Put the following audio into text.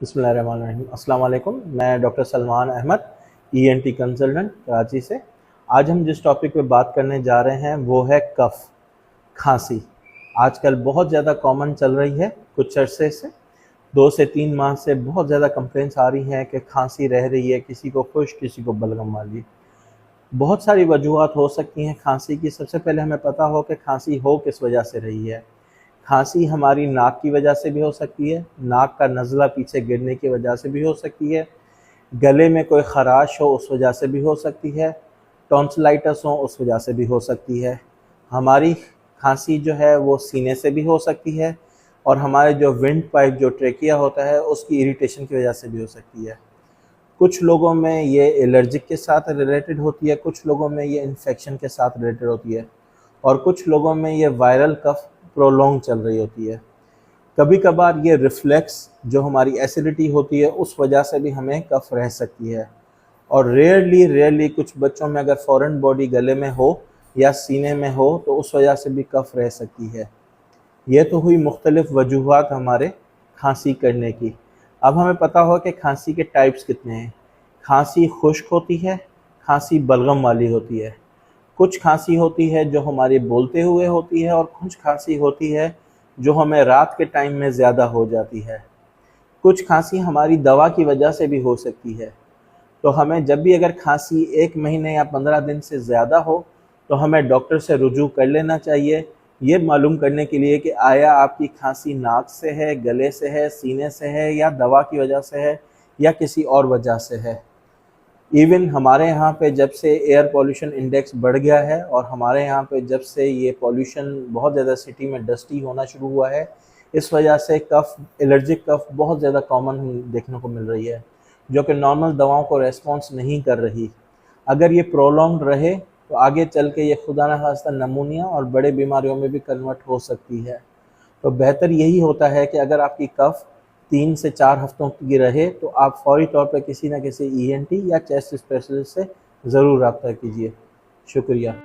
बिस्मिल्लाहिर्रहमानिर्रहीम। अस्सलाम वालेकुम। मैं doctor Salman Ahmad, ENT consultant Karachi से। आज हम जिस टॉपिक पे बात करने जा रहे हैं वो है कफ़, खांसी। आजकल बहुत ज़्यादा कॉमन चल रही है। कुछ अरसे से 2 से 3 माह से बहुत ज़्यादा कंप्लेंट्स आ रही हैं कि खांसी रह रही है, किसी को खुश, किसी को बलगम वाली। बहुत सारी वजूहात हो सकती हैं खांसी की। सबसे पहले हमें पता हो कि खांसी हो किस वजह से रही है। खांसी हमारी नाक की वजह से भी हो सकती है, नाक का नज़ला पीछे गिरने की वजह से भी हो सकती है, गले में कोई ख़राश हो उस वजह से भी हो सकती है, टॉन्सिलाइटिस हो उस वजह से भी हो सकती है। हमारी खांसी जो है वो सीने से भी हो सकती है और हमारे जो विंड पाइप जो ट्रेकिया होता है उसकी इरिटेशन की वजह से भी हो सकती है। कुछ लोगों में ये एलर्जिक के साथ रिलेटेड होती है, कुछ लोगों में ये इन्फेक्शन के साथ रिलेटेड होती है और कुछ लोगों में ये वायरल कफ प्रोलॉन्ग चल रही होती है। कभी कभार ये रिफ्लेक्स जो हमारी एसिडिटी होती है उस वजह से भी हमें कफ रह सकती है। और रेयरली कुछ बच्चों में अगर फॉरेन बॉडी गले में हो या सीने में हो तो उस वजह से भी कफ रह सकती है। ये तो हुई मुख्तलिफ वजूहात हमारे खांसी करने की। अब हमें पता हो कि खांसी के टाइप्स कितने हैं। खांसी खुश्क होती है, खांसी बलगम वाली होती है। कुछ खांसी होती है जो हमारे बोलते हुए होती है और कुछ खांसी होती है जो हमें रात के टाइम में ज़्यादा हो जाती है। कुछ खांसी हमारी दवा की वजह से भी हो सकती है। तो हमें जब भी अगर खांसी 1 महीने या 15 दिन से ज़्यादा हो तो हमें डॉक्टर से रुजू कर लेना चाहिए, ये मालूम करने के लिए कि आया आपकी खांसी नाक से है, गले से है, सीने से है या दवा की वजह से है या किसी और वजह से है। इवन हमारे यहाँ पे जब से एयर पॉल्यूशन इंडेक्स बढ़ गया है और हमारे यहाँ पे जब से ये पॉल्यूशन बहुत ज़्यादा सिटी में डस्टी होना शुरू हुआ है, इस वजह से कफ़, एलर्जिक कफ़ बहुत ज़्यादा कॉमन देखने को मिल रही है, जो कि नॉर्मल दवाओं को रेस्पॉन्स नहीं कर रही। अगर ये प्रोलॉन्ग रहे तो आगे चल के ये खुदा न खास्ता नमूनिया और बड़े बीमारियों में भी कन्वर्ट हो सकती है। तो बेहतर यही होता है कि अगर आपकी कफ़ 3 से 4 हफ्तों की रहे तो आप फौरी तौर पर किसी न किसी ईएनटी या चेस्ट स्पेशलिस्ट से ज़रूर रब्ता कीजिए। शुक्रिया।